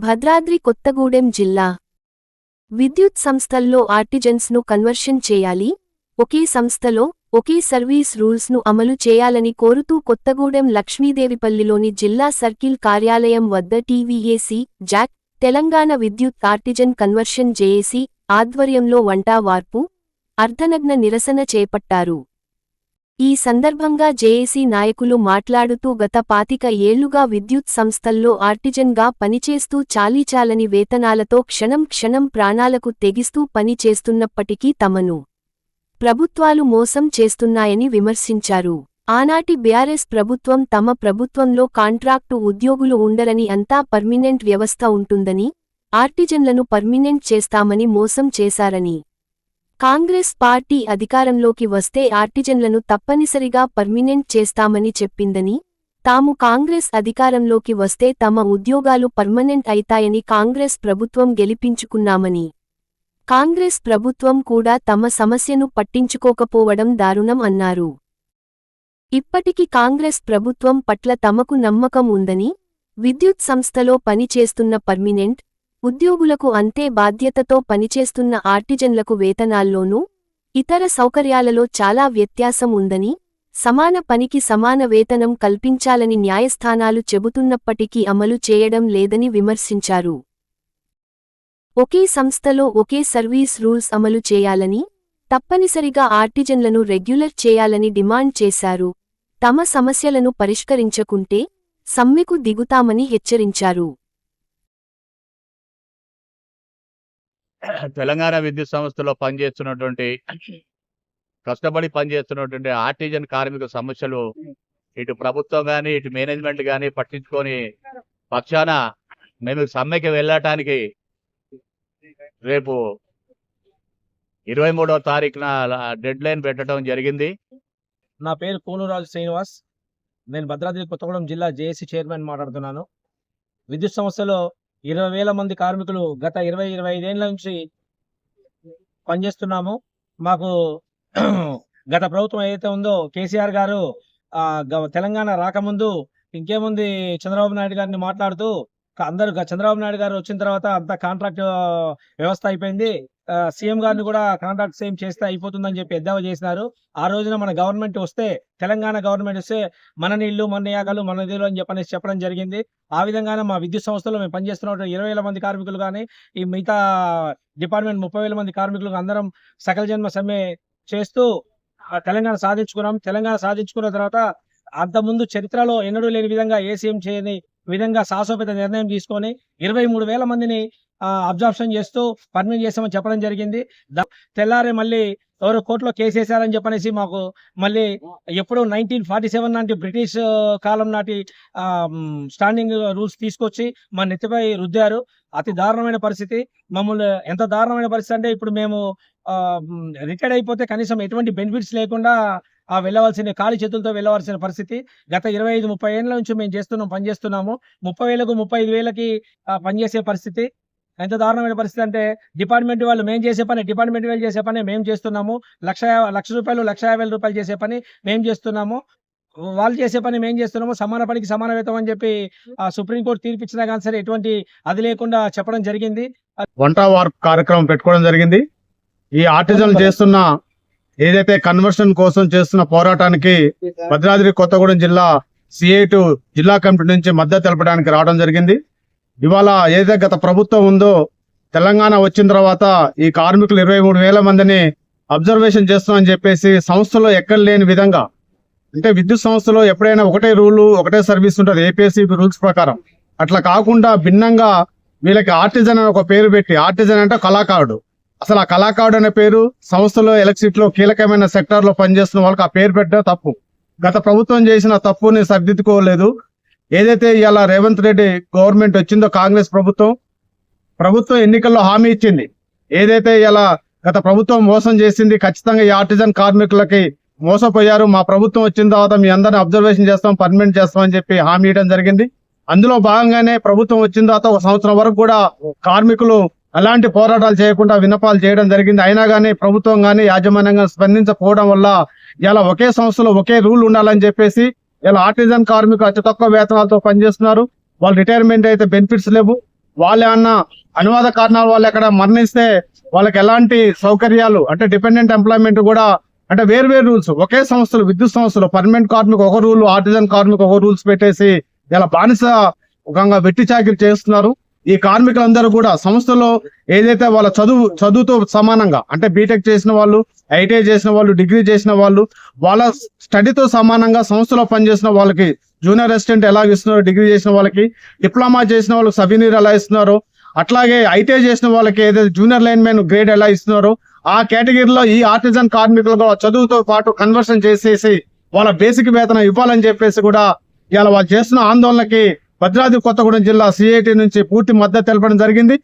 భద్రాద్రి కొత్తగూడెం జిల్లా విద్యుత్ సంస్థల్లో ఆర్టిజన్స్ను కన్వర్షన్ చేయాలి, ఒకే సంస్థలో ఒకే సర్వీస్ రూల్స్ను అమలు చేయాలని కోరుతూ కొత్తగూడెం లక్ష్మీదేవిపల్లిలోని జిల్లా సర్కిల్ కార్యాలయం వద్ద టీవీఏసీ, జాక్, తెలంగాణ విద్యుత్ ఆర్టిజన్ కన్వర్షన్ జేఏసీ ఆధ్వర్యంలో వంట వార్పు, అర్ధనగ్న నిరసన చేపట్టారు. ఈ సందర్భంగా జేఏసీ నాయకులు మాట్లాడుతూ గత 25 ఏళ్లుగా విద్యుత్ సంస్థల్లో ఆర్టిజన్గా పనిచేస్తూ చాలీచాలని వేతనాలతో క్షణం క్షణం ప్రాణాలకు తెగిస్తూ పని చేస్తున్నప్పటికీ తమను ప్రభుత్వాలు మోసం చేస్తున్నాయని విమర్శించారు. ఆనాటి బీఆర్ఎస్ ప్రభుత్వం తమ ప్రభుత్వంలో కాంట్రాక్టు ఉద్యోగులు ఉండరని అంతా పర్మినెంట్ వ్యవస్థ ఉంటుందని, ఆర్టిజన్లను పర్మినెంట్ చేస్తామని మోసం చేశారని, కాంగ్రెస్ పార్టీ అధికారంలోకి వస్తే ఆర్టిజన్లను తప్పనిసరిగా పర్మినెంట్ చేస్తామని చెప్పిందని, తాము కాంగ్రెస్ అధికారంలోకి వస్తే తమ ఉద్యోగాలు పర్మనెంట్ అయితాయని కాంగ్రెస్ ప్రభుత్వం గెలిపించుకున్నామని, కాంగ్రెస్ ప్రభుత్వం కూడా తమ సమస్యను పట్టించుకోకపోవడం దారుణం అన్నారు. ఇప్పటికి కాంగ్రెస్ ప్రభుత్వం పట్ల తమకు నమ్మకం ఉందని, విద్యుత్ సంస్థలో పనిచేస్తున్న పర్మినెంట్ ఉద్యోగులకు అంతే బాధ్యతతో పనిచేస్తున్న ఆర్టిజన్లకు వేతనాల్లోనూ, ఇతర సౌకర్యాలలో చాలా వ్యత్యాసం ఉందని, సమాన పనికి సమాన వేతనం కల్పించాలని న్యాయస్థానాలు చెబుతున్నప్పటికీ అమలు చేయడం లేదని విమర్శించారు. ఒకే సంస్థలో ఒకే సర్వీస్ రూల్స్ అమలు చేయాలని, తప్పనిసరిగా ఆర్టిజన్లను రెగ్యులర్ చేయాలని డిమాండ్ చేశారు. తమ సమస్యలను పరిష్కరించకుంటే సమ్మెకు దిగుతామని హెచ్చరించారు. తెలంగాణ విద్యుత్ సంస్థలో పనిచేస్తున్నటువంటి కష్టపడి పనిచేస్తున్నటువంటి ఆర్టిజన్ కార్మిక సమస్యలు ఇటు ప్రభుత్వం కానీ ఇటు మేనేజ్మెంట్ కానీ పట్టించుకొని పక్షాన మేము సమ్మెకి వెళ్ళటానికి రేపు 23వ తారీఖున డెడ్ లైన్ పెట్టడం జరిగింది. నా పేరు కూనూరాజు శ్రీనివాస్. నేను భద్రాద్రి కొత్తగూడెం జిల్లా జేఏసీ చైర్మన్ మాట్లాడుతున్నాను. విద్యుత్ సంస్థలో 20,000 మంది కార్మికులు గత 20-25 ఏళ్ల నుంచి పనిచేస్తున్నాము. మాకు గత ప్రభుత్వం ఏదైతే ఉందో కేసీఆర్ గారు తెలంగాణ రాకముందు ఇంకేముంది చంద్రబాబు నాయుడు గారిని మాట్లాడుతూ అందరూ చంద్రబాబు నాయుడు గారు వచ్చిన తర్వాత అంత కాంట్రాక్ట్ వ్యవస్థ అయిపోయింది, సీఎం గారిని కూడా కాంట్రాక్ట్ సేమ్ చేస్తే అయిపోతుందని చెప్పి ఎద్దావా చేసినారు. ఆ రోజున మన గవర్నమెంట్ వస్తే, తెలంగాణ గవర్నమెంట్ వస్తే మన నీళ్లు మన యాగాలు మన నిధులు అని చెప్పడం జరిగింది. ఆ విధంగానే మా విద్యుత్ సంస్థలో మేము పనిచేస్తున్న 20,000 మంది కార్మికులు కానీ ఈ మిగతా డిపార్ట్మెంట్ 30,000 మంది కార్మికులు అందరం సకల జన్మ సమ్మె చేస్తూ తెలంగాణ సాధించుకున్నాం. తెలంగాణ సాధించుకున్న తర్వాత అంతకుముందు చరిత్రలో ఎన్నడూ లేని విధంగా ఏసీఎం చేయని విధంగా సాహసోపేత నిర్ణయం తీసుకొని 23,000 మందిని అబ్జార్ప్షన్ చేస్తూ పర్మిట్ చేస్తామని చెప్పడం జరిగింది. తెల్లారే మళ్ళీ ఎవరు కోర్టులో కేసు వేశారని చెప్పనేసి మాకు మళ్ళీ ఎప్పుడో 1947 నాటి బ్రిటిష్ కాలం నాటి స్టాండింగ్ రూల్స్ తీసుకొచ్చి మా నెత్తిపై రుద్దారు. అతి దారుణమైన పరిస్థితి. మమ్మల్ని ఎంత దారుణమైన పరిస్థితి అంటే ఇప్పుడు మేము రిటైర్డ్ అయిపోతే కనీసం ఎటువంటి బెనిఫిట్స్ లేకుండా వెళ్ళవలసిన ఖాళీ చేతులతో వెళ్ళవలసిన పరిస్థితి. గత 25-30 ఏళ్ళ నుంచి మేము పనిచేస్తున్నాము. 30,000కు 35,000కి పనిచేసే పరిస్థితి. ఎంత దారుణమైన పరిస్థితి అంటే డిపార్ట్మెంట్ వాళ్ళు మేము చేసే పని, డిపార్ట్మెంట్ వాళ్ళు చేసే పని మేము చేస్తున్నాము. లక్ష రూపాయలు 1,50,000 చేసే పని మేము చేస్తున్నాము. వాళ్ళు చేసే పని మేము చేస్తున్నాము. సమాన పనికి సమాన వేతనం అని చెప్పి సుప్రీంకోర్టు తీర్పు ఇచ్చినా కానీ సరే ఎటువంటి అది లేకుండా చెప్పడం జరిగింది. వంట వార్పు కార్యక్రమం పెట్టుకోవడం జరిగింది. ఈ ఆర్టిజన్లు చేస్తున్న ఏదైతే కన్వర్షన్ కోసం చేస్తున్న పోరాటానికి భద్రాద్రి కొత్తగూడెం జిల్లా CI2 జిల్లా కమిటీ నుంచి మద్దతు తెలపడానికి రావడం జరిగింది. ఇవాళ ఏదైతే గత ప్రభుత్వం ఉందో, తెలంగాణ వచ్చిన తర్వాత ఈ కార్మికులు 23,000 మందిని అబ్జర్వేషన్ చేస్తామని చెప్పేసి సంస్థలో ఎక్కడ లేని విధంగా, అంటే విద్యుత్ సంస్థలో ఎప్పుడైనా ఒకటే రూలు ఒకటే సర్వీస్ ఉంటుంది ఏపీఎస్సీ రూల్స్ ప్రకారం. అట్లా కాకుండా భిన్నంగా వీళ్ళకి ఆర్టిజన్ అని ఒక పేరు పెట్టి, ఆర్టిజన్ అంటే కళాకారుడు, అసలు ఆ కళాకారుడు అనే పేరు సంస్థలో ఎలక్ట్రిసిటీలో కీలకమైన సెక్టార్ లో పనిచేస్తున్న వాళ్ళకి ఆ పేరు పెట్టడం తప్పు. గత ప్రభుత్వం చేసిన తప్పుని సరిదిద్దుకోలేదు. ఏదైతే ఇవాళ రేవంత్ రెడ్డి గవర్నమెంట్ వచ్చిందో కాంగ్రెస్ ప్రభుత్వం ఎన్నికల్లో హామీ ఇచ్చింది. ఏదైతే ఇలా గత ప్రభుత్వం మోసం చేసింది, ఖచ్చితంగా ఈ ఆర్టిజన్ కార్మికులకి మోసపోయారు, మా ప్రభుత్వం వచ్చిన తర్వాత మీ అందరిని అబ్జర్వేషన్ చేస్తాం, పర్మనెంట్ చేస్తామని చెప్పి హామీ ఇవ్వడం జరిగింది. అందులో భాగంగానే ప్రభుత్వం వచ్చిన తర్వాత 1 సంవత్సరం వరకు కూడా కార్మికులు అలాంటి పోరాటాలు చేయకుండా విన్నపాలు చేయడం జరిగింది. అయినా కానీ ప్రభుత్వం కానీ యాజమాన్యంగా స్పందించకపోవడం వల్ల ఇలా ఒకే సంస్థలో ఒకే రూల్ ఉండాలని చెప్పేసి ఇలా ఆర్టిజన్ కార్మికులు అతి తక్కువ వేతనాలతో పనిచేస్తున్నారు. వాళ్ళు రిటైర్మెంట్ అయితే బెనిఫిట్స్ లేవు. వాళ్ళు ఏమన్నా అనువాద కారణాల వల్ల ఎక్కడ మరణిస్తే వాళ్ళకి ఎలాంటి సౌకర్యాలు అంటే డిపెండెంట్ ఎంప్లాయ్మెంట్ కూడా అంటే వేరు రూల్స్ ఒకే సంస్థలు విద్యుత్ సంస్థలు పర్మనెంట్ కార్మికు ఒక రూల్ ఆర్టిజన్ కార్మికు ఒక రూల్స్ పెట్టేసి ఇలా బానిసంగా వెట్టి చాకిరి చేస్తున్నారు. ఈ కార్మికులందరూ కూడా సంస్థలో ఏదైతే వాళ్ళ చదువుతో సమానంగా అంటే బీటెక్ చేసిన వాళ్ళు, ఐటీఐ చేసిన వాళ్ళు, డిగ్రీ చేసిన వాళ్ళు, వాళ్ళ స్టడీతో సమానంగా సంస్థలో పనిచేసిన వాళ్ళకి జూనియర్ అసిస్టెంట్ ఎలా ఇస్తున్నారు, డిగ్రీ చేసిన వాళ్ళకి, డిప్లొమా చేసిన వాళ్ళకి సబ్ ఇంజనీర్ ఎలా ఇస్తున్నారు, అట్లాగే ఐటీఐ చేసిన వాళ్ళకి ఏదైతే జూనియర్ లైన్ మ్యాన్ గ్రేడ్ ఎలా ఇస్తున్నారో ఆ కేటగిరీలో ఈ ఆర్టిజన్ కార్మికులు చదువుతో పాటు కన్వర్షన్ చేసేసి వాళ్ళ బేసిక్ వేతనం ఇవ్వాలని చెప్పేసి కూడా ఇవాళ వాళ్ళు చేస్తున్న ఆందోళనకి భద్రాద్రి కొత్తగూడెం జిల్లా సిఐటి నుంచి పూర్తి మద్దతు తెలపడం జరిగింది.